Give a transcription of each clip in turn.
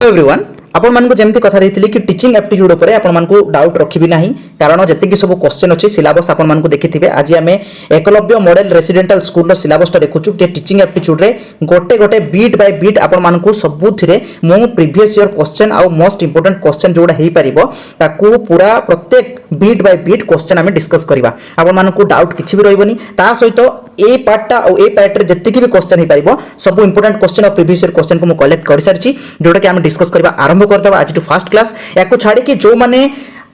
Everyone आपण मानकु जेमती कथा देथिली कि टीचिंग एप्टीट्यूड ऊपर आपण मानकु डाउट रखिबि नाही कारण जति सब क्वेश्चन अछि सिलेबस आपण मानकु देखिथिबे। आज आमे एकलव्य मॉडल रेसिडेंटल स्कूल रो सिलेबस ता देखुछु जे टीचिंग एप्टीट्यूड रे गोटे गोटे बीट बाय बीट आपण मानकु सबुथिरे मो प्रीवियस ईयर क्वेश्चन आ मोस्ट इंपोर्टेंट क्वेश्चन जोडा हेई परिबो ताकू पूरा प्रत्येक बीट बाय बीट क्वेश्चन आमे डिस्कस करबा। आपण मानकु डाउट किछि भी रहइबनी ता सहित ए पार्टटा और ए पार्ट रे जति भी क्वेश्चन हेई परिबो सब इंपोर्टेंट क्वेश्चन और प्रीवियस ईयर क्वेश्चन को मो कलेक्ट कर सारछि जोडा कि आमे डिस्कस करबा आरंभ करदबा आज टू फर्स्ट क्लास। याको छाड़ी कि जो माने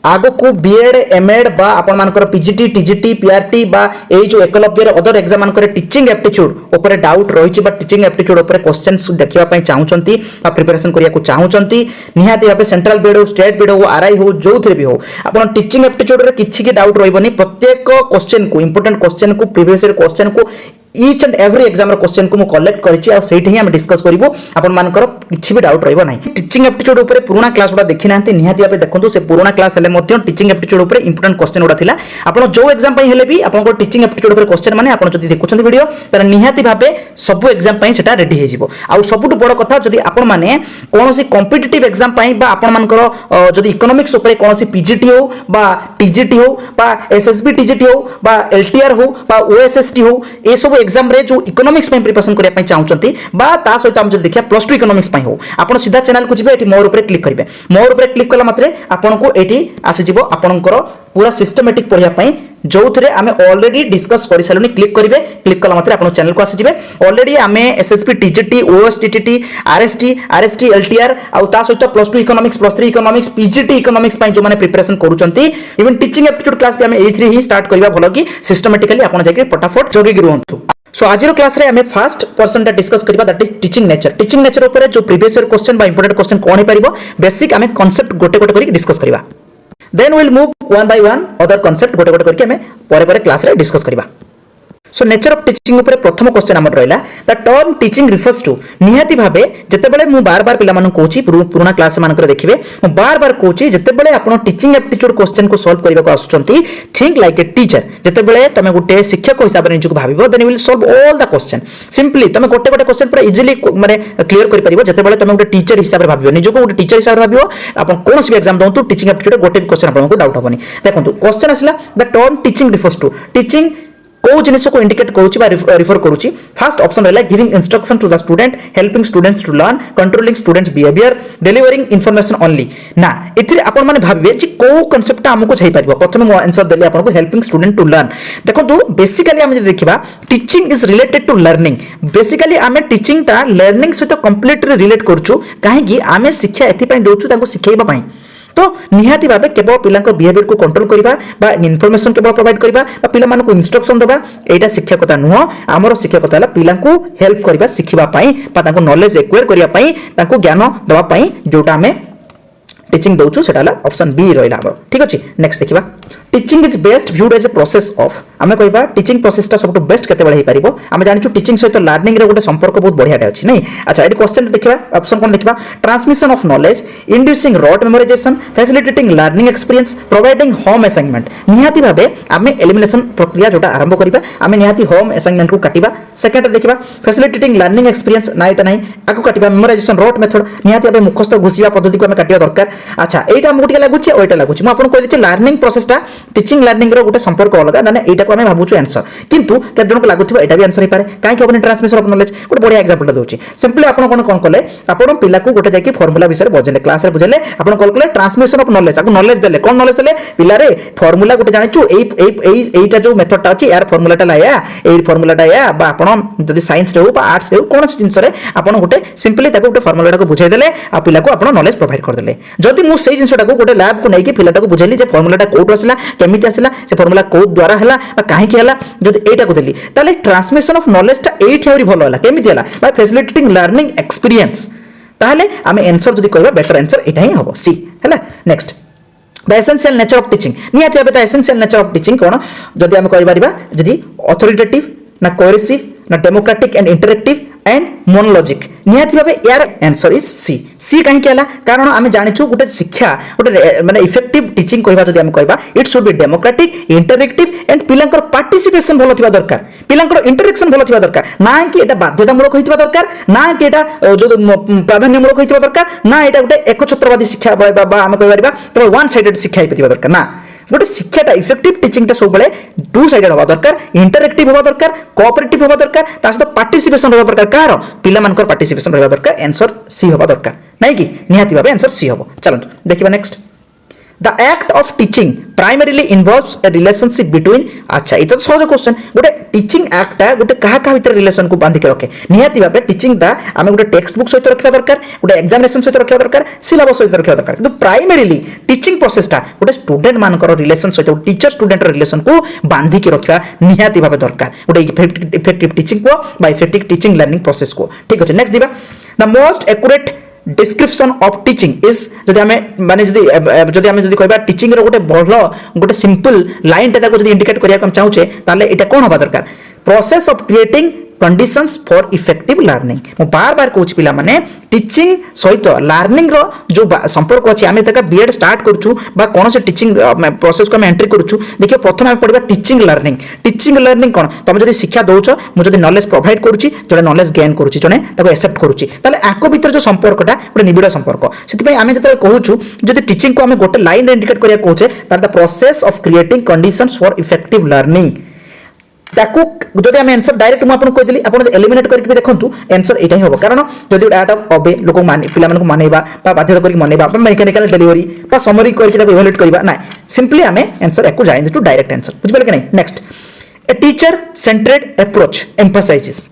आगो को बीएड एमएड बा आपण मानकर पीजीटी टीजीटी पीआरटी बा ए जो एकलव्य अदर एग्जाम मानकर टीचिंग एप्टीट्यूड ऊपर डाउट रहिछि बा टीचिंग एप्टीट्यूड ऊपर क्वेश्चंस देखिबा पई चाहुचंती बा प्रिपरेशन करिया को चाहुचंती निहाती भाबे सेंट्रल बीएड हो स्टेट बीएड हो आरआई हो जोथरे भी हो आपण टीचिंग एप्टीट्यूड रे किछि के डाउट रहइबनी। प्रत्येक क्वेश्चन को इंपोर्टेंट क्वेश्चन को प्रीवियस ईयर क्वेश्चन को ईच एंड एवरी एग्जाम रो क्वेश्चन को मु कलेक्ट करिछि आ सेठी ही हम डिस्कस करिवो आपण मानकर किछि भी डाउट रहइबो नाही। टीचिंग एप्टीट्यूड ऊपर पुराना क्लास उडा देखि नांती निहाती भाबे देखंतु से पुराना क्लास हेले मध्ये टीचिंग एप्टीट्यूड ऊपर इंपोर्टेंट क्वेश्चन उडा थिला आपण जो एग्जाम पई हेले भी आपण को टीचिंग एप्टीट्यूड ऊपर क्वेश्चन माने आपण जदी देखुछन वीडियो तर निहाती भाबे सब एग्जाम पई सेटा रेडी हे जिवो। आ सबुटु बड़ कथा जदी आपण माने कोनोसी कॉम्पिटिटिव एग्जाम पई बा आपण मानकर जदी इकोनॉमिक्स ऊपर कोनोसी पीजीटी हो बा टीजीटी हो बा एसएसबी टीजीटी हो बा एलटीआर हो बा ओएसएसटी हो ए सब एग्जाम रे जो इकोनॉमिक्स पे प्रिपरेशन करिया पई चाहुचंती बा ता सहित हम जे देखिया प्लस 2 इकोनॉमिक्स पई हो आपण सीधा चैनल को जिबे एठी मोर ऊपर क्लिक करिवे। मोर ऊपर क्लिक कला मात्रे आपण को एठी आसी जिवो आपनकर पूरा सिस्टमैटिक पढिया पई जोथरे आमे ऑलरेडी डिस्कस करि सालनी क्लिक करिवे। क्लिक कला मात्रे आपण चैनल को आसी जिवे। ऑलरेडी आमे SSP TGT OSTT RST LTR आ ता सहित plus 2 economics plus 3 economics PGT economics पई जो माने प्रिपरेशन करूचंती इवन टीचिंग एप्टीट्यूड क्लास पे आमे ए3 ही स्टार्ट करिवा भलो कि सिस्टमैटिकली आपण जाके फटाफट जोगी रहंतु। सो आज क्लास रे हमें फर्स्ट पर्सन टा डिस्कस करबा that is teaching nature. Teaching nature ऊपर जो प्रीवियस ईयर क्वेश्चन बा इंपोर्टेंट क्वेश्चन कोन हे परिबो बेसिक हमें कांसेप्ट गोटे गोटे करी डिस्कस करबा then we will move one by one other concept गोटे गोटे करके हमें परे परे क्लास रे डिस्कस करबा। सो नेचर ऑफ टीचिंग ऊपर प्रथम क्वेश्चन हमर रहला the term teaching refers to निहाती भाबे जतेबेले मु बार बार पिला मानन कोची पुराना क्लास मानकर देखिबे मु बार बार कोची जतेबेले आपण टीचिंग एप्टीट्यूड क्वेश्चन को सॉल्व करबा को आसुचंती थिंक लाइक ए टीचर। जतेबेले तमे गुटे शिक्षक हिसाब रे निजको भाबिबो then you will solve all the question simply तमे गोटे गोटे क्वेश्चन पूरा इजीली माने क्लियर करि परिबो। जतेबेले तमे गुटे टीचर हिसाब रे भाबिबो निजको गुटे टीचर हिसाब रे भाबिबो आपण कोनोसी भी एग्जाम दंतु टीचिंग एप्टीट्यूड गोटे भी क्वेश्चन आपन को डाउट होबनी। देखंतु क्वेश्चन आसला the term teaching refers to teaching को जिनिस को इंडिकेट करूची बा रिफर करूची। फर्स्ट ऑप्शन रहला giving instruction to the student helping students to learn controlling students behaviour delivering information only ना इथिरे आपण माने भाबबे जे को कांसेप्ट हमको छाई परबो। प्रथम मो आंसर देली आपण को हेल्पिंग स्टूडेंट टू लर्न। देखंतु बेसिकली हम जे देखिबा teaching is related to learning. Basically हमें टीचिंग ता लर्निंग सहित कंप्लीटली रिलेट करछु काहे कि हमें शिक्षा एथि पई दोछु ताको सिखेइबा पई तो निहाती भाबे केवल पिला को बिहेवियर को कंट्रोल करबा बा इन्फॉर्मेशन केवल प्रोवाइड करबा बा पिला मानको इंस्ट्रक्शन देबा एटा शिक्षकता नुह हमर शिक्षकता हला पिला को हेल्प करबा सिखिबा पई बा ताको नॉलेज एक्वायर करिया पई ताको ज्ञान देबा पई जोटा हमें टीचिंग दोछु सेटा हला ऑप्शन बी रहला हमर। ठीक अछि नेक्स्ट देखिबा teaching is best viewed as a process of आमे कहबा टीचिंग प्रोसेस ता सबटु बेस्ट केते बळे हे परिबो। आमे जानिछु टीचिंग सहित लर्निंग रे गोटे संपर्क बहुत बढ़िया अछि नै। अच्छा एडी क्वेश्चन देखिबा ऑप्शन कोन देखिबा transmission of knowledge inducing rote memorization facilitating learning experience providing home assignment. निहाती भाबे आमे एलिमिनेशन प्रक्रिया जोटा आरंभ करिबा आमे निहाती होम असाइनमेंट को काटिबा। सेकंड देखिबा फैसिलिटेटिंग लर्निंग एक्सपीरियंस ना एटा नै आको काटिबा मेमोराइजेशन रॉट मेथड निहाती भाबे मुखस्थ घुसिबा पद्धति को आमे काटिबा दरकार। अच्छा एटा हमको टिके लागुची ओ एटा लागुची म आपन कहली जे लर्निंग प्रोसेस ता टीचिंग लर्निंग रो गोटे संपर्क अलग माने एटा को आमे भाबुछु आंसर किंतु केते जन को लागुथिबा एटा भी आंसर हे पारे काहे कि अपन ट्रांसमिशन ऑफ नॉलेज गोटे बढ़िया एग्जांपल दोछि। सिंपली आपन कोन कले आपन पिला को गोटे जाकी फार्मूला विषय बजेले क्लास रे बुझेले आपन कॉल कले ट्रांसमिशन ऑफ नॉलेज आको नॉलेज देले कोन नॉलेज देले पिला रे फार्मूला गोटे जानिछु एटा जो मेथड ता अछि यार फार्मूला ता लाया एई फार्मूला ता या बा आपन जदी साइंस रे हो बा आर्ट्स रे हो कोन जिंस रे आपन गोटे सिंपली ताको गोटे फार्मूला ता को बुझाई देले आ पिला को आपन नॉलेज प्रोवाइड कर देले। जदी मु सेई जिंस ता को गोटे लैब को नै कि पिला ता को बुझाइली जे फार्मूला ता कोड आसला केमिति आसला से फार्मूला कोड द्वारा हला काहे कि हला जदी एटा को देली ताले ट्रांसमिशन ऑफ नॉलेज ता एठी आउरी भलो हला केमिति हला बाय फैसिलिटेटिंग लर्निंग एक्सपीरियंस ताले हमें आंसर जदी कहबा बेटर आंसर एटा ही हबो सी हला। Next the essential nature of teaching निहाती भाबे the essential nature of teaching कोन जदी हम कहबा जदी अथॉरिटेटिव ना कोहेसिव ना democratic and interactive and monologic निहाती भाबे यार आंसर इज सी सी कहीं केला कारण आमे जानिछु गुटे शिक्षा गुटे माने इफेक्टिव टीचिंग कहबा जदि आमे कहबा it should be democratic interactive and पिलांकर पार्टिसिपेशन भलो थिबा दरकार पिलांकर इंटरएक्शन भलो थिबा दरकार ना कि एटा बाध्यतामूलक होइतिबा दरकार ना कि एटा जो प्राधान्यमूलक होइतिबा दरकार ना एटा गुटे एकछत्रवादी शिक्षा बा आमे कहबा केवल वन साइडेड शिक्षा होइतिबा दरकार ना गोटे शिक्षाटा इफेक्टिव टीचिंगटा सब बेले टू साइडेड होबा दरकार इंटरएक्टिव होबा दरकार कोऑपरेटिव होबा दरकार ता सहित पार्टिसिपेशन होबा दरकार कार पिला मानकर पार्टिसिपेशन होबा दरकार आंसर सी होबा दरकार नै कि निहाती भाबे आंसर सी होबो चलंतु देखिबा next The act of teaching primarily involves a relationship between अच्छा ये तो सहज क्वेश्चन गोटे टीचिंग एक्ट गोटे कहा कहा भीतर रिलेशन को बांधिक रखे निहाती भाबे टीचिंग दा आमे गोटे टेक्स्ट बुक सहित रखिया दरकार गोटे एग्जामिनेशन सहित रखिया दरकार सिलेबस सहित रखिया दरकार किंतु प्राइमरीली टीचिंग प्रोसेस टा गोटे स्टूडेंट मानकर रिलेशन सहित टीचर स्टूडेंट रिलेशन को बांधिक रखिया निहाती भाबे दरकार गोटे इफेक्टिव टीचिंग को बा इफेक्टिव टीचिंग लर्निंग प्रोसेस को ठीक अछि नेक्स्ट दिबा the most accurate description of teaching is जदि हमें माने जदि हमें कहबा टीचिंग रो गोटे भलो गोटे सिंपल लाइन टा को जदि इंडिकेट करिया हम चाहूचे ताले एटा कोन होबा दरकार process of creating conditions for effective learning मु बार बार कहूची पिला माने टीचिंग सहित लर्निंग रो जो संपर्क अछि आमे तका बीएड स्टार्ट करछु बा कोन से टीचिंग प्रोसेस को हम एंट्री करछु देखियो प्रथम हम पढिबा टीचिंग लर्निंग कोन तमे जदि शिक्षा दोछ मु जदि नॉलेज प्रोवाइड करूची जने नॉलेज गेन करूची जने ताको एक्सेप्ट करूची ताले आको भीतर जो संपर्कटा गोटे निबिड़ संपर्क सेति पई आमे जते कहूछु जदि टीचिंग को आमे गोटे लाइन इंडिकेट करिया कहूचे तार the process of creating conditions for effective learning ताकू जदि हम आंसर डायरेक्ट मु आपन कहदिली आपन एलिमिनेट करके देखंतु आंसर एटा ही होबो कारण जदि डाटा ओबे लोक माने पिला मानको मानेबा बा बाध्यता करके मानेबा बा मैकेनिकल डिलीवरी बा समरी करके ताको इवैल्यूएट करबा ना सिंपली हमें आंसर एको जाइन टू डायरेक्ट आंसर बुझ पाले कि नहीं next a teacher centred approach emphasizes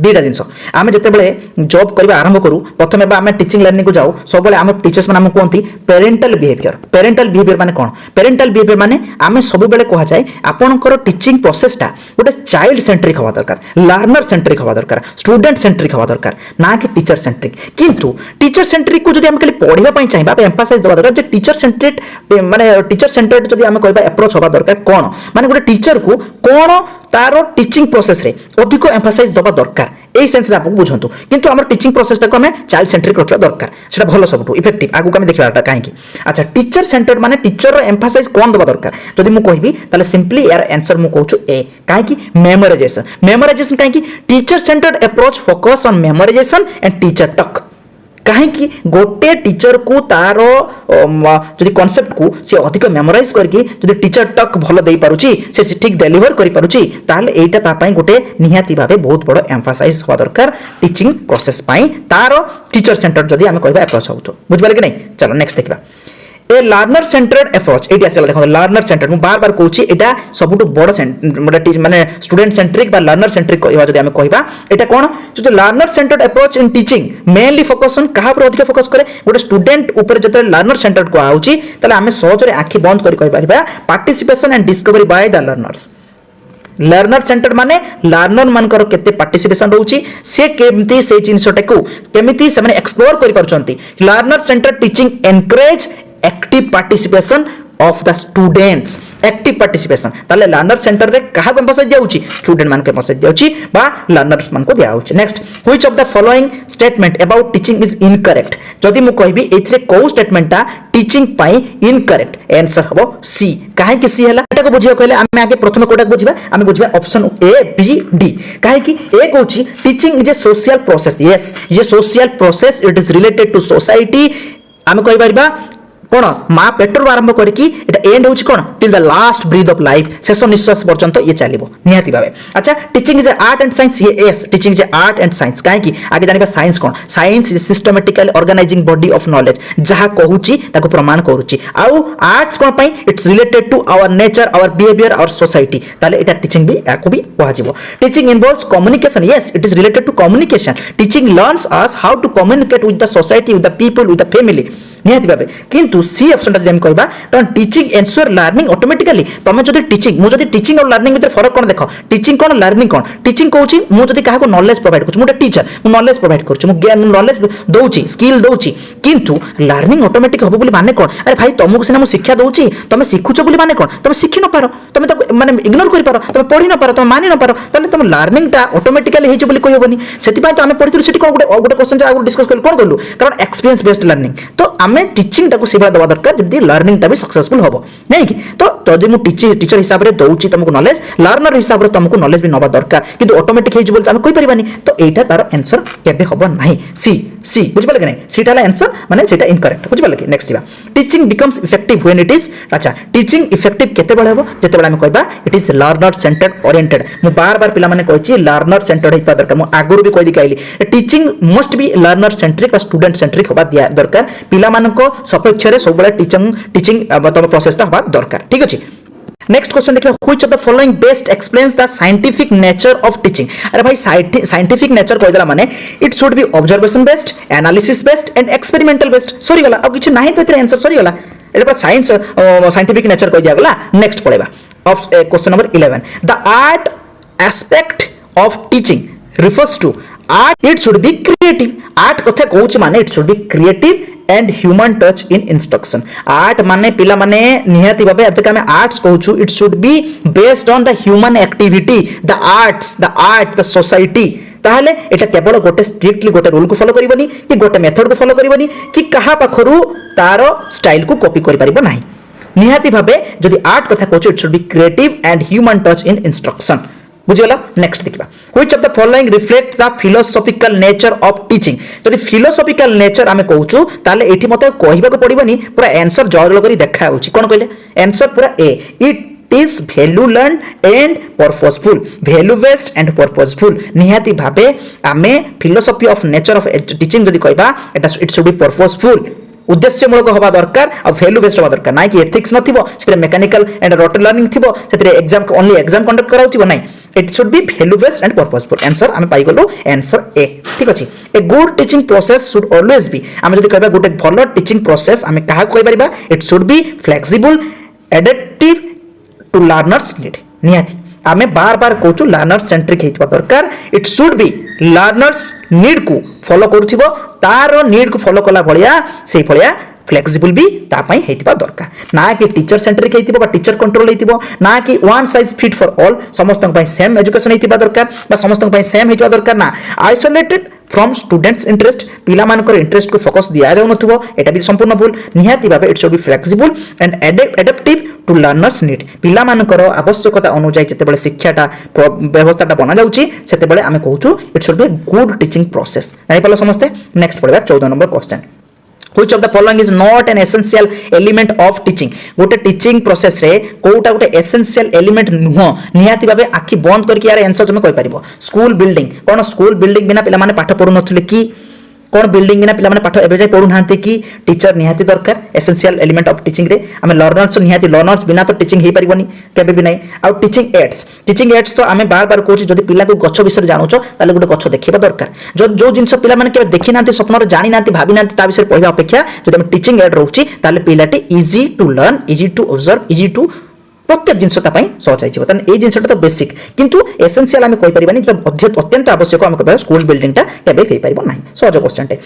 दीटा जिनस आम जिते बड़े जॉब करने आरंभ करूँ प्रथम आम टीचिंग लर्निंग को जाऊ सब आम टीचर्स मैंने कहते पेरेंटल बिहेवियर माने कौन पेरेंटल बिहेवियर माने आम सब बेले कह जाए आपंकर टीचिंग प्रोसेसटा गोटे चाइल्ड सेंट्रिक हवा दरकार लर्नर सेंट्रिक हवा दरकार स्टूडेंट सेंट्रिक हवा दरकार ना कि टीचर सेंट्रिक किंतु टीचर सेंट्रिक को जब खाली पढ़ाई चाहिए एम्फासाइज देवा दरकार टीचर सेंट्रिक माने टीचर सेंट्रेड जब आम कह अप्रोच हवा दरकार कौन माने गोटे टीचर को कौन तारो टीचिंग प्रोसेस रे अधिक एम्फासाइज दबा दरकार ए सेंस रे आपको बुझंतु किंतु हमर टीचिंग प्रोसेस को हमें चाइल्ड सेंट्रिक रखिया दरकार सेटा भलो सबटु इफेक्टिव आगु हम देखिबाटा काहे कि अच्छा टीचर सेंटर्ड माने टीचर रो एम्फासाइज कोन दबा दरकार जदि मु कहबी ताले सिंपली यार आंसर मु कहूछु ए काहे कि मेमोराइजेशन काहे कि teacher centred approach focus on memorisation and teacher टक कहीं गोटे टीचर को तार जो कॉन्सेप्ट को सी अधिक मेमोराइज करके जो टीचर टक भल दे पारुची से ठीक डेलीवर करि पारुची ताले एटा ता पई गोटे निहाती भाबे बहुत बड़ एम्फासाइज होवा दरकार टीचिंग प्रोसेस पई तार टीचर सेंटर जदी हम कहबा अप्रोच होतो बुझ पाले कि नहीं चलो नेक्स्ट देखबा ए लर्नर सेंटर्ड अप्रोच एटी आसे देखो लर्नर सेंटर्ड मु बार बार कहूची एटा सबुटु बड़ माने स्टूडेंट सेंट्रिक बा लर्नर सेंट्रिक कहबा जदी हम कहबा एटा कोन जो learner centred approach in teaching mainly focus on कहा पर अधिक फोकस करे गोटे स्टूडेंट ऊपर जते लर्नर सेंटर्ड को आउची तले हमें सहज रे आखि बंद करि कहि परिबा participation and discovery by the learners learner centre माने लर्नर मानकर केते पार्टिसिपेशन रहउची से केमती से जिंसटा को केमिति से माने एक्सप्लोर करि परचंती learner centre teaching encourage active participation of the students active participation ताले लर्नर सेंटर रे कहा को एम्फसाइज जाउची स्टूडेंट मान के एम्फसाइज जाउची बा लर्नर्स मान को दिया होची next which of the following statement about teaching is incorrect जदी मु कहबी एथरे को स्टेटमेंटटा टीचिंग पाई इनकरेक्ट आंसर हबो सी काहे कि सी हला एटा को बुझियो कहले आमे आगे प्रथम कोटा बुझिबा आमे बुझिबा ऑप्शन ए बी डी काहे कि ए कहूची teaching is a social process yes ये social process it is related to society आमे कहि परिबा कोन मां पेट्रोल आरंभ करके एटा एंड होची कोन till the last breath of life शेष निश्वास पर्यंत ये चलिबो निहाती भाबे अच्छा teaching is art and science ये as teaching is art and science काहे कि आगे जानिबा साइंस कोन science is systematically organizing body of knowledge जहा कहूची ताको प्रमाण करूची आउ आर्ट्स कोन पई it's related to our nature our behaviour our society ताले एटा टीचिंग भी याको भी कहजिबो teaching involves communication yes it is related to communication teaching learns us how to communicate with the society with the people with the family निहाती भाबे किंतु C option ता जदि हम कहबा तो टीचिंग एंश्योर लर्निंग ऑटोमेटिकली तुम जदि टीचिंग मु जदि टीचिंग और लर्निंग भितर फरक कोन देखो टीचिंग कोन लर्निंग कोन टीचिंग कहूची मु जदि काहा को नॉलेज प्रोवाइड करछु मुटे टीचर मु नॉलेज प्रोवाइड करछु मु ज्ञान नॉलेज दउची स्किल दउची किंतु लर्निंग ऑटोमेटिक हबो बोली माने कोन अरे भाई तुमको सिना मु शिक्षा दउची तुम शिखुछ बोली माने कोन तुम शिखि न पारो तुम तो माने इग्नोर करि पारो तुम पढि न पारो तुम मानि न पारो ताले तुम लर्निंग टा ऑटोमेटिकली हेजो बोली कहबोनी सेति पय तो हमें पढितु सेति कोन गोटे क्वेश्चन आगु डिस्कस कर कोन करलु कारण एक्सपीरियंस बेस्ड लर्निंग तो आमे टीचिंग टाको सेवा दवा दरकार जदी लर्निंग टा भी सक्सेसफुल हबो नहीं कि तो जदि मु टीचर हिसाब रे दउची तुमको नॉलेज लर्नर हिसाब रे तुमको नॉलेज भी नबा दरकार किंतु ऑटोमेटिक हेजो बोली हम कहि परिबानी तो एटा तार आंसर केबे हबो नाही सी बुझ पाले कि नहीं सीटा ला आंसर माने सेटा इनकरेक्ट बुझ पाले कि नेक्स्ट दिबा teaching becomes effective when it is अच्छा टीचिंग इफेक्टिव केते बेले हबो जते बेले हम कहबा it is learner centred oriented मु बार बार पिला माने कहछि लर्नर सेंटर्ड हिपा दरकार मु आगुरु भी कहि दि कहली teaching must be learner centric और स्टूडेंट सेंट्रिक होबा दिया दरकार पिला मानको सपेक्ष रे सब बेले टीचिंग मतलब प्रोसेस ता होबा दरकार ठीक अछि नेक्स्ट क्वेश्चन देखिए which of the following best explains the scientific nature of teaching अरे भाई साइंटिफिक नेचर कह देला माने it should B observation based analysis based and experimental based sorry गला अब किछ नाही तो इतरे आंसर सॉरी गला एटा साइंस साइंटिफिक नेचर कह दिया गला नेक्स्ट पढेबा of question number 11 the art aspect of teaching refers to art it should be creative art कथा कहूच माने it should be creative and human touch in instruction art माने पिला माने निहाती भाबे अतका में आर्ट्स कहूछु it should be based on the human activity the art the society ताहले एटा केवल गोटे स्ट्रिक्टली गोटे रूल को फॉलो करबनी कि गोटे मेथड को फॉलो करबनी कि कहा पाखरु तारो स्टाइल को कॉपी करि परिबो नाही निहाती भाबे जदि आर्ट कथा कहूछु it should be creative and human touch in instruction बुझिगला नेक्स्ट देखिबा which of the following reflects the philosophical nature of teaching जदि फिलोसॉफिकल नेचर आमे कहूछु ताले एठी मते कहिबा को पड़िबनी पूरा आंसर जड़ करी देखा होछि कोन कहले आंसर पूरा A it is value learn and purposeful value based and purposeful निहाती भाबे आमे philosophy of nature of teaching जदि कहबा एटा इट शुड बी पर्पसफुल उद्देश्यमूलक हवा दरकार और वैल्यू बेस्ड हवा दरकार ना कि एथिक्स नथिबो सेते मेकानिकल एंड रोटरी लर्निंग थिबो सेते एग्जाम ओनली एग्जाम कंडक्ट कराउथिबो नाही it should B value based and purposeful answer हम पाई गलो आंसर ए ठीक अछि a good teaching process should always be हम जदि कहबा गुड भलो टीचिंग प्रोसेस हम काहा कहि परिबा it should be flexible adaptive to learners need नियाति आमे बार बार कहूछु लर्नर सेंट्रिक हेतबा दरकार it should be learners need को फॉलो करूथिबो तारो नीड को फॉलो कला भलिया सेही भलिया फ्लेक्सिबल भी ता पई हेतिबा दरकार ना कि टीचर सेंट्रिक हेतिबो बा टीचर कंट्रोल हेतिबो ना कि one size fit for all समस्त पई सेम एजुकेशन हेतिबा दरकार बा समस्त पई सेम हेतिबा दरकार ना आइसोलेटेड फ्रॉम स्टूडेंट्स इंटरेस्ट पिला मानकर इंटरेस्ट को फोकस दिया जाउ नथुबो एटा भी संपूर्ण भूल निहाती भाबे it should be flexible and adaptive to learners need पिला मानकर आवश्यकता अनुसार जते बेले शिक्षाटा व्यवस्थाटा बना जाउची सेते बेले आमे कहूछु it should be good teaching process जानि पालो समस्ते नेक्स्ट पढबा 14 नंबर question which of the following is not an essential element of teaching गोटे टीचिंग प्रोसेस रे कोटा गोटे एसेंशियल एलिमेंट नुह निहाती भाबे आखि बंद करके यार आंसर तुम कहि परिबो स्कूल बिल्डिंग कोन स्कूल बिल्डिंग बिना पिला माने पाठ पढु नथले की कोन बिल्डिंग बिना पिला माने पाठ एबे जाय पढु नांते की टीचर निहाती दरकार एसेंशियल एलिमेंट ऑफ टीचिंग रे हमें लर्नर्स निहाती लर्नर्स बिना तो टीचिंग हे परिबोनी केबे भी नहीं आ टीचिंग एड्स तो हमें बार बार कहूची जदी पिला को गच्छ विषय जानुचो ताले गुटे गच्छ देखिबा दरकार जो जिंस पिला माने के देखि नांते स्वप्न रे जानि नांते भाबी नांते ता विषय पढिबा अपेक्षा जदी हम टीचिंग एड रहउची ताले पिलाटी easy to learn easy to observe easy to प्रत्येक जिनसटा पई सहज आइछ तन ए जिनसटा तो बेसिक किंतु एसेंशियल हम कहि परिबानी अत्यंत आवश्यक हम कहबा स्कूल बिल्डिंग टा केबे हे परिबो नाही सहज क्वेश्चन टे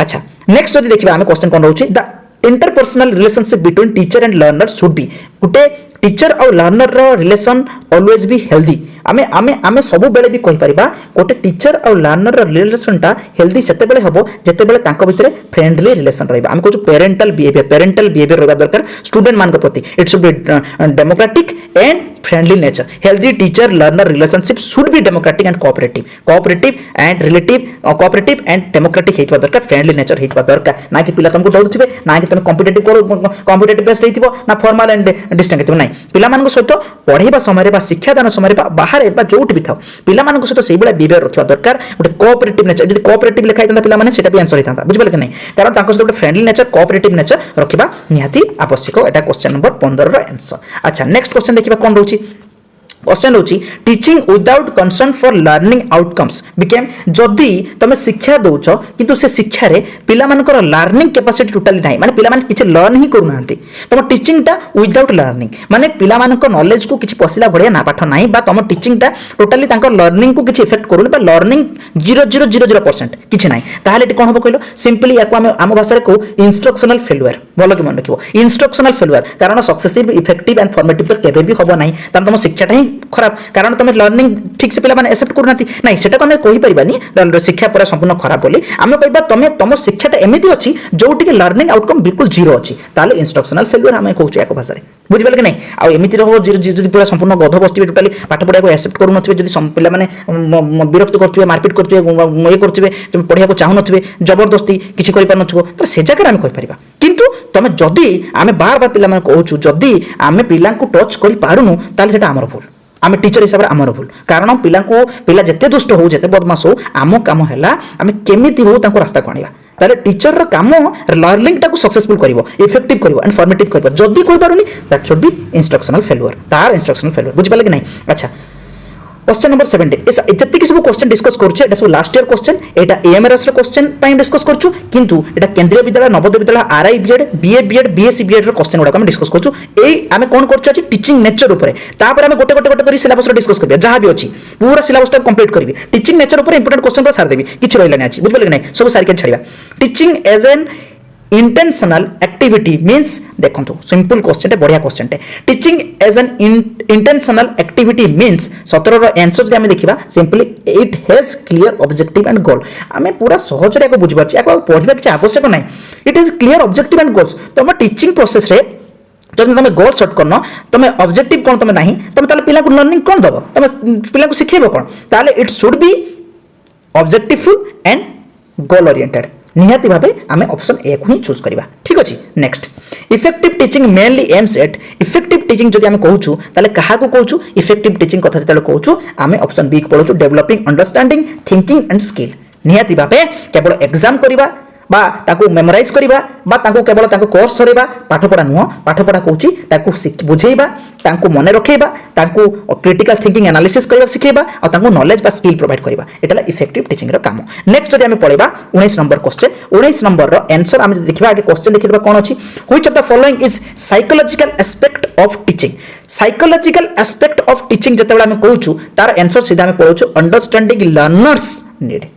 अच्छा नेक्स्ट जदी देखिबा हम क्वेश्चन कोन रहउची the interpersonal relationship between teacher and learner should be गुटे टीचर और लर्नर रो रिलेशन ऑलवेज बी हेल्दी आमे सब बेले भी कहि परिबा गोटे टीचर और लर्नर रो रिलेशन टा हेल्दी सेते बेले हबो जेते बेले तांको भितरे फ्रेंडली रिलेशन रहबा हम कहू पेरेंटल बिहेवियर रहबा दरकार स्टूडेंट मान को प्रति it should be democratic and friendly nature healthy teacher learner relationship should be democratic and cooperative and democratic हेतबा दरकार फ्रेंडली नेचर हेतबा दरकार ना कि पिला तुमको डरुथिबे ना कि तुम कॉम्पिटिटिव बेस्ड हेतिबो ना फॉर्मल एंड डिस्टिंक्ट हेतिबो नाही पिला मान को सहित पढेबा समय बा शिक्षा दान समय बाहर बा जोट भी थाओ पिला मान को सहित सेही बेला बिहेवियर रखिबा दरकार गोटे कोऑपरेटिव नेचर जदी कोऑपरेटिव लिखा हिता पिला माने सेटा भी आंसर हिता बुझबले कि नहीं कारण तांको सहित गोटे फ्रेंडली नेचर कोऑपरेटिव नेचर रखिबा निहाती आवश्यक एटा क्वेश्चन नंबर 15 रो आंसर अच्छा नेक्स्ट क्वेश्चन देखिबा कोन रहउची क्वेश्चन होची teaching without concern for learning outcomes became जदि तुम शिक्षा दौच किंतु से शिक्षा रे पिला मानकर लर्निंग कैपेसिटी टोटली नाही माने पिला मान किछ लर्न ही करू नांती तुम टीचिंग टा विदाउट लर्निंग माने पिला मानकर नॉलेज को किछ पसिला बढिया ना पाठ नाही बा तुम टीचिंग टा टोटली तांकर लर्निंग को किछ इफेक्ट करूनी बा लर्निंग 0.000% किछ नाही ताहाले एटी कोन हो कहलो सिंपली याको आम भाषा रे को इंस्ट्रक्शनल फेल्युअर बोलो कि मन रखिबो इंस्ट्रक्शनल फेल्युअर कारण सक्सेसिव इफेक्टिव एंड फॉर्मेटिव तो केबे भी होबो नाही कारण तुम शिक्षाटा ही खराब कारण तुम लर्निंग ठीक से पिला माने एक्सेप्ट करू नांती नाही सेटा को हम कहि परिबानी शिक्षा पूरा संपूर्ण खराब बोली हम कहबा तुम शिक्षाटा एमिति अछि जोटी के लर्निंग आउटकम बिल्कुल जीरो अछि ताले इंस्ट्रक्शनल फेल्युअर हम कहू याको भाषा रे बुझिबल कि नहीं आ एमिति रहो जदि पूरा संपूर्ण गध बस्ती टोटली पाठ पढ़ा को एक्सेप्ट करू नथिबे जदि पिला माने विरक्त करथिबे मारपीट करथिबे ये करथिबे तुम पढ़िया को चाहू नथिबे जबरदस्ती किछि करि पार नथिबो तो से जगह हम कहि परिबा किंतु तुम जदि आमे बार बार पिला माने कहूछु जदि आमे पिला को टच करि पारुनु ताले सेटा हमर भूल आमे टीचर हिसाब रे हमर भूल कारण पिला जते दुष्ट हो जते बदमाश हो आम काम हैला आमे केमिति हो ताको रास्ता को आनिबा ताले टीचर रो काम लर्निंग टाको सक्सेसफुल करिवो इफेक्टिव करिवो एंड फॉर्मेटिव करिवो जदी कोइ पारुनी that should be instructional failure तार इंस्ट्रक्शनल फेल्युअर बुझ पाले कि नहीं अच्छा क्वेश्चन नंबर 17 जति सब क्वेश्चन डिस्कस करछे एटा सब लास्ट ईयर क्वेश्चन एटा एएमआरएस रो क्वेश्चन पई डिस्कस करछु किंतु एटा केंद्रीय Vidyalaya Navodaya Vidyalaya RI BEd BA BEd BSc BEd रो क्वेश्चन गुडा हम डिस्कस करछु एई आमे कोन करछु अछि टीचिंग नेचर ऊपर तापर आमे गोटे गोटे गोटे करी सिलेबस रो डिस्कस करबे जहां भी अछि पूरा सिलेबस टा कंप्लीट करबी टीचिंग नेचर ऊपर इंपोर्टेंट क्वेश्चन पर सार देबी किछ रहलानी अछि बुझबले कि नहीं सब सार के छाड़िबा teaching as an intentional activity means देखो सिंपल क्वेश्चन बढ़िया question teaching as an intentional activity means 17 रो आंसर जे देखिबा simply it has clear objective and goal आमे पूरा सहज रे को बुझ पारछि आको पढिबा कि आवश्यक नै it is clear objective and goals तुम टीचिंग प्रोसेस रे जब तुम गोल सेट करनो तुम ऑब्जेक्टिव कोन तुम नाही तुम ताले पिला को लर्निंग कोन दबो तुम पिला को सिखेबो कोन ताले it should be objectiveful and goal oriented निहाती भाबे आमे ऑप्शन ए को ही चूज करबा ठीक अछि next effective teaching mainly aims at effective teaching जदि आमे कहूछु ताले कहा को कहूछु इफेक्टिव टीचिंग कथा जतले कहूछु आमे ऑप्शन बी को पढुछु developing understanding thinking and skill निहाती भाबे केवल एग्जाम करबा बा ताको मेमोराइज करबा बा ताको केवल ताको कोर्स सरेबा पाठ पढा नुह पाठ पढा कहूची ताको बुझेइबा ताको मने रखेबा ताको क्रिटिकल थिंकिंग एनालिसिस करबा सिखेबा और ताको नॉलेज बा स्किल प्रोवाइड करबा एटाला इफेक्टिव टीचिंग रो काम नेक्स्ट जदि हमें पढेबा 19 नंबर क्वेश्चन 19 नंबर रो आंसर हम देखिबा आगे क्वेश्चन देखिबा कोन अछि which of the following is psychological aspect of teaching psychological aspect of teaching जतबेला हम कहूछु तार आंसर सीधा हम पढुछु understanding learners need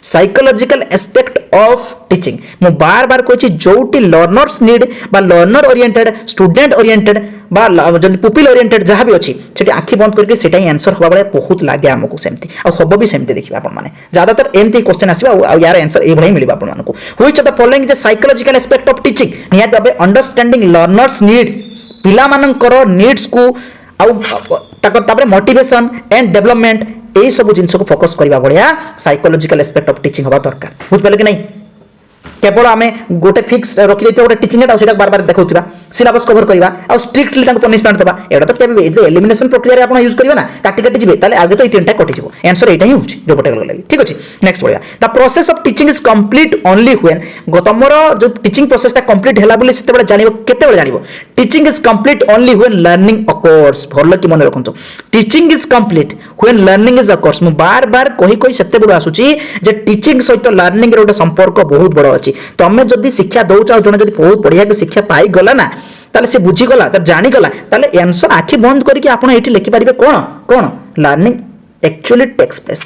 psychological aspect of teaching मु बार बार कहछि जोटी लर्नर्स नीड बा लर्नर ओरिएंटेड स्टूडेंट ओरिएंटेड बा जल्दी पुपिल ओरिएंटेड जहां भी अछि सेठी आखि बंद करके सेटा ही आंसर होबा बळे बहुत लागे हमको सेमती आ होबो भी सेमती देखिबा आपण माने ज्यादातर एमती क्वेश्चन आसीबा आ यार आंसर ए भळे मिलिबा आपण मानको which of the following is psychological aspect of teaching निहात भाबे अंडरस्टैंडिंग लर्नर्स नीड पिला मानकर नीड्स को आ तापर मोटिवेशन एंड डेवलपमेंट यही सब जिन को फोकस करबा बढ़िया साइकोलॉजिकल एस्पेक्ट ऑफ टीचिंग हवा दरकार बुझ पाले कि नहीं केवल आमे गोटे फिक्स रखि देते गोटे टीचिंग एटा सेटा बार बार देखौतिबा सिलेबस कवर करबा आ स्ट्रिक्टली ताको पनिशमेंट देबा एटा तो केबे एलिमिनेशन प्रक्रिया रे आपण यूज करबा ना काटी काटी जिबे ताले आगे तो ई तीनटा कटि जिवो आंसर एटा ही होछि जो बटे लागली ठीक अछि नेक्स्ट बढ़िया the process of teaching is complete only when गतमरो जो टीचिंग प्रोसेस ता कंप्लीट हैला बोली सेते बडे जानिबो केते बडे जानिबो teaching is complete only when learning occurs भलो कि मन रखंतो teaching is complete when learning is occurs मु बार बार कहि सेते बडो आसुची जे टीचिंग सहित लर्निंग रे संपर्क बहुत बडो अछि तमे जदि शिक्षा दउछ जने जदि बहुत बढ़िया के शिक्षा पाई गला ना ताले से बुझी गला त जानि गला ताले आंसर आखि बंद करके आपण एठी लिखि परिबे कोन लर्निंग एक्चुअली टेक्स प्लेस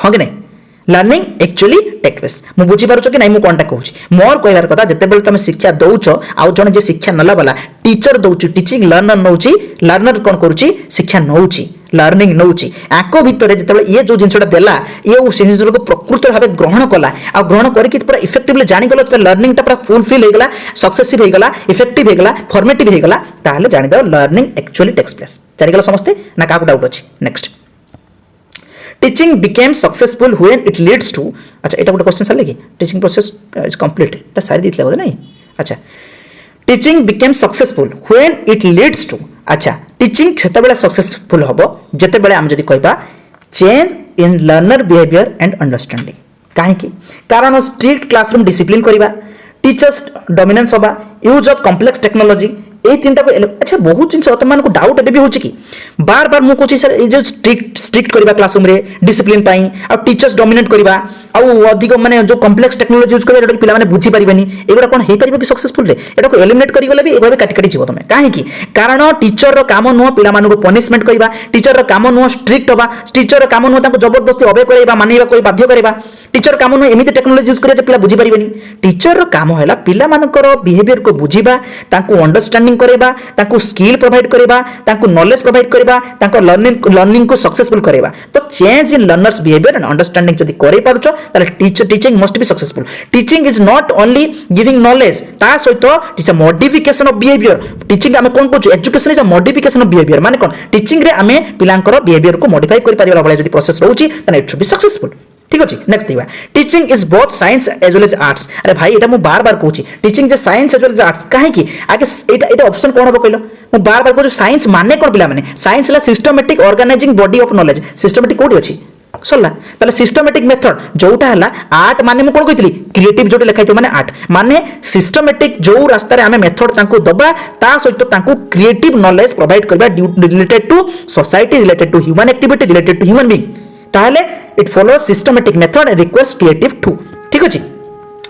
हो कि नहीं लर्निंग एक्चुअली टेक प्लेस मु बुझी पारुछ कि नहीं मु कोनटा कहूची मोर कहबार कथा जते बेल तमे शिक्षा दउछ आ जने जे शिक्षा नला वाला टीचर दउची टीचिंग लर्नर नउची लर्नर कोन करूची शिक्षा नउची लर्निंग नउची आको भितरे जते ये जो जिंसटा देला ये उ जिंस को प्रकृति भाबे ग्रहण कला आ ग्रहण करके पूरा इफेक्टिवली जानि गलो त लर्निंग टा पूरा फुलफिल हे गला सक्सेसिव हे गला इफेक्टिव हे गला फॉर्मेटिव हे गला ताले जानि the learning actually takes place जानि गलो समझते ना का डाउट अछि next teaching became successful when it leads to अच्छा एटा गोटे क्वेश्चन साले कि टीचिंग प्रोसेस इज कंप्लीट एटा सारी दितले बोले नहीं अच्छा teaching became successful when it leads to अच्छा टीचिंग सेते बेला सक्सेसफुल होबो जते बेला हम जदी कहबा change in learner behaviour and understanding काहे कि कारण स्ट्रिक्ट क्लासरूम डिसिप्लिन करबा टीचर्स डोमिनेंस होबा यूज ऑफ कॉम्प्लेक्स टेक्नोलॉजी ए तीनटा अच्छा बहुत जिन तुम मानक डाउट एबे भी होची कि बार बार मु कोची सर ए जो स्ट्रिक्ट करबा क्लासरूम रे डिसिप्लिन पाई आ टीचर्स डोमिनेट करबा आ अधिक माने जो कॉम्प्लेक्स टेक्नोलॉजी यूज करबा जेटा पिला माने बुझी परिबेनी एगुडा कोन हे परिबो कि सक्सेसफुल रे एटा को एलिमिनेट करी गले भी एगुडा काटी काटी जीवो तमे काहे कि कारण टीचर रो काम नो पिला मानको पनिशमेंट करबा टीचर रो काम नो स्ट्रिक्ट होबा टीचर रो काम नो ताको जबरदस्ती ओबे करबा मानिबा कोई बाध्य करबा टीचर काम नो एमिति टेक्नोलॉजी यूज करे पिला बुझी परिबेनी टीचर रो काम हैला पिला मानकर बिहेवियर को बुझीबा ताको अंडरस्टैंडिंग करेबा ताको स्किल प्रोवाइड करेबा ताको नॉलेज प्रोवाइड करेबा ताको लर्निंग को सक्सेसफुल करेबा तो change in learners behaviour and understanding जदी करे पारुचो ताले teaching must be successful teaching is not only giving knowledge ता सहित it's a modification of behaviour teaching आमे कोन कहू education is a modification of behaviour माने कोन टीचिंग रे आमे पिलांकर बिहेवियर को मॉडिफाई करि परिबा भले जदी प्रोसेस रहउची ताने इट शुड बी सक्सेसफुल ठीक अछि नेक्स्ट देखबा teaching is both science as well as arts अरे भाई एटा मु बार बार कहूची टीचिंग जे science as well as arts काहे कि आगे एटा ऑप्शन कोन होबो कहलो मु बार बार कहू साइंस माने कोन पिला माने साइंस ला systematic organising body of knowledge systematic कोडी अछि सरला ताले सिस्टमैटिक मेथड जोटा हला आर्ट माने मु कोन कहितली क्रिएटिव जोटे लिखाइतो माने आर्ट माने सिस्टमैटिक जो रास्ता रे हमें मेथड तांको दबा ता सहित तांको क्रिएटिव नॉलेज प्रोवाइड करबा related to society related to human activity related to human being ताहले it follows systematic method and request creative to ठीक अछि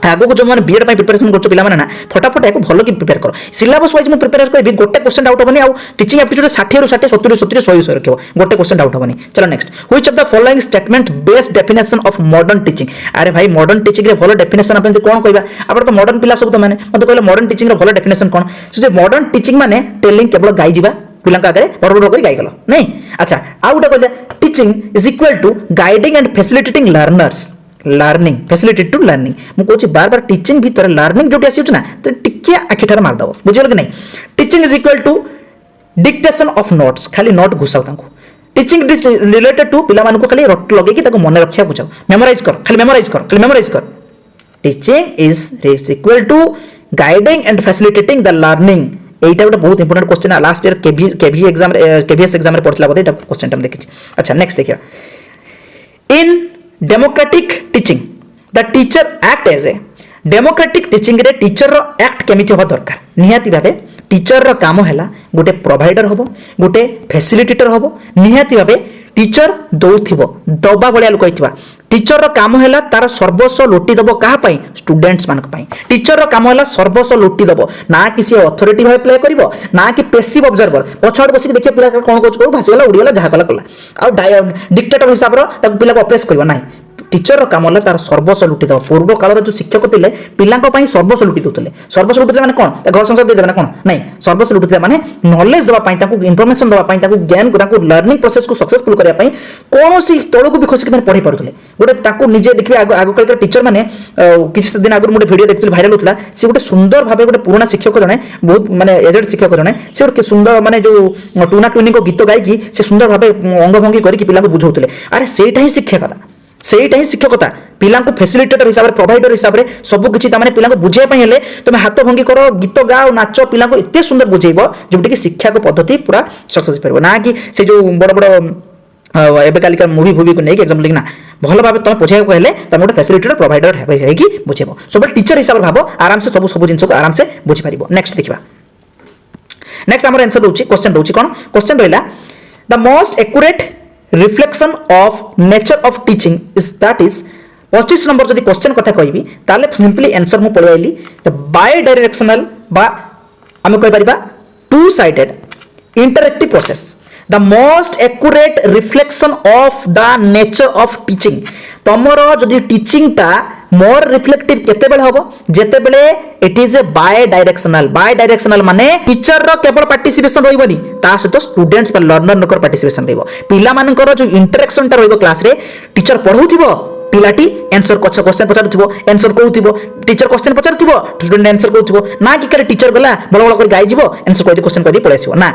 आगो को जो माने बीएड पाई प्रिपरेशन करछो पिला माने ना फटाफट एको भलो कि प्रिपेयर करो सिलेबस वाइज मु प्रिपेयर करबी गोटे क्वेश्चन डाउट होबनी आ टीचिंग एप्टीट्यूड 60 रु 60 70 70 100 रखिबो गोटे क्वेश्चन डाउट होबनी चलो next which of the following statement best definition of modern teaching अरे भाई मॉडर्न टीचिंग रे भलो डेफिनेशन अपन कोन कहबा आपण तो मॉडर्न पिला सब तो माने मते कहले मॉडर्न टीचिंग रे भलो डेफिनेशन कोन जे मॉडर्न टीचिंग माने टेलिंग केवल गाई जीवा पिला का आगे बड़ कर गाई गलो नहीं अच्छा आ उडा कहले teaching is equal to guiding and facilitating learners learning facilitate to learning मु कहूची बार बार टीचिंग भीतर लर्निंग जोटी आसी ना तो टिके आखिठार मार दबो बुझियो कि नहीं teaching is equal to dictation of notes खाली नोट घुसाओ तांको टीचिंग रिलेटेड टू पिला मानको खाली रट लगे कि ताको मन रखिया बुझाओ मेमोराइज कर teaching is equal to guiding and facilitating the learning एटा गोटे बहुत इंपोर्टेंट क्वेश्चन है लास्ट ईयर केवीएस एग्जाम रे पढ़ला बोले एटा क्वेश्चन हम देखि अच्छा नेक्स्ट देखिया in democratic teaching the teacher act as a democratic teaching रे टीचर रो एक्ट केमिति होबा दरकार निहाती भाबे टीचर रो काम हैला गोटे प्रोवाइडर होबो गोटे फैसिलिटेटर होबो निहाती भाबे टीचर दौथिबो दबा बलिया लोक आइथिबा टीचर रो काम हैला तार सर्वस्व लुटी दबो काहा पई स्टूडेंट्स मानक पई टीचर रो काम हैला सर्वस्व लुटी दबो ना किसी अथॉरिटी भाई प्ले करिवो ना कि पैसिव ऑब्जर्वर पछाड़ बसी देखिए पिला कोन कोच को भासी गला उडी गला जहा कला आ डिक्टेटर हिसाब रो ताको पिला को ऑपरेस करिवो नाही टीचर काम होला तार सर्वस्व लुटी दबो पूर्व काल जो शिक्षक थिले पिला को पई सर्वस्व लुटी दोतले सर्वस्व लुटी माने कोन घर संसार दे देबे ना कोन नाही सर्वस्व लुटी माने नॉलेज दबा पई ताको इन्फॉर्मेशन दबा पई ताको ज्ञान ताको लर्निंग प्रोसेस को सक्सेसफुल करिया पई कोनोसी तळो को भी खसी के पढी पारुतले गोटे ताको निजे देखबे आगो काल टीचर माने किछ दिन आगु मोटे वीडियो देखथि भाइरल होतला से गोटे सुंदर भाबे गोटे पुराना शिक्षक जने बहुत माने एजेड शिक्षक जने से गोटे सुंदर माने जो टूना टूनी को गीत गाई की से सुंदर भाबे अंग भंगी करी पिला को बुझौतले अरे सेटा ही शिक्षकता सेटा ही शिक्षकता पिला को फैसिलिटेटर हिसाब रे प्रोवाइडर हिसाब रे सब किछि ता माने पिला को बुझे पई हेले तुमे हाथ भंगी करो गीत गाओ नाचो पिला को एते सुंदर बुझेइबो जेबटी कि शिक्षा को पद्धति पूरा सक्सेस परबो ना कि से जो बड़ बड़ एबे कालिका मूवी को नहीं एग्जांपल लिखना भलो भाबे तुम बुझाइ को हेले तुम गोटे फैसिलिटेटर प्रोवाइडर है कि बुझेबो सब टीचर हिसाब रे भाबो आराम से सब जिंस को आराम से बुझी परिबो नेक्स्ट देखिबा नेक्स्ट हमर आंसर दोछि क्वेश्चन दोछि कोन क्वेश्चन रहला the most accurate reflection of nature of teaching is that is 25 number जदि क्वेश्चन कथा कहबी ताले सिंपली आंसर मु पळाइली द बाय डायरेक्शनल बा हम कहि परिबा two sided interactive process the most accurate reflection of the nature of teaching तमरो जदि टीचिंग ता मोर रिफ्लेक्टिव केते बेले होबो जेते बेले it is a bidirectional माने टीचर रो केवल पार्टिसिपेशन रहइबनी ता सहित स्टूडेंट्स पर लर्नर नकर पार्टिसिपेशन रहइबो पिला मानकर जो इंटरेक्शन ता रहइबो क्लास रे टीचर पढौथिबो पिलाटी आंसर क्वेश्चन पचारुथिबो आंसर कहउथिबो टीचर क्वेश्चन पचारुथिबो स्टूडेंट आंसर कहउथिबो ना कि करे टीचर गला बळ बळ कर गाई जिवो आंसर कहि क्वेश्चन कहि पळेसिबो ना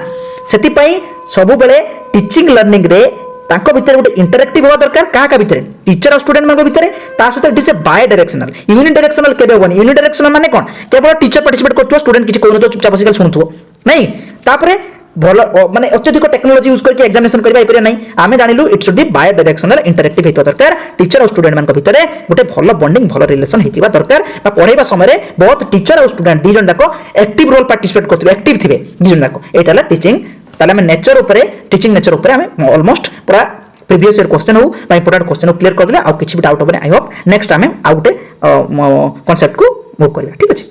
सेति पई सब बेले टीचिंग लर्निंग रे ताको भितर गोटे इंटरएक्टिव होवा दरकार का भितर टीचर और स्टूडेंट मान भितर ता सहित it is a bidirectional unidirectional केबे होबनी यूनिडायरेक्शनल माने कोन केवल टीचर पार्टिसिपेट करथो स्टूडेंट किछि कोइनो तो चुपचाप बसिकल सुनथो नहीं तापरे भल माने अत्यधिक टेक्नोलॉजी यूज करके एग्जामिनेशन करबा ए करिया नहीं आमे जानिलु it should be bidirectional interactive हेतु दरकार टीचर और स्टूडेंट मान भितर गोटे भल बॉन्डिंग भल रिलेशन हेतिबा दरकार बा पढाइबा समय बहुत टीचर और स्टूडेंट दी जन जाको एक्टिव रोल पार्टिसिपेट करथिबे एक्टिव थिबे दी जन जाको एटाला टीचिंग ताले में नेचर ऊपर टीचिंग नेचर ऊपर हमें ऑलमोस्ट पूरा प्रीवियस ईयर क्वेश्चन हो बा इंपोर्टेंट क्वेश्चन क्लियर कर देले आ किछि भी डाउट होबे आई होप नेक्स्ट टाइम आ गोटे कांसेप्ट को मूव करबा ठीक अछि।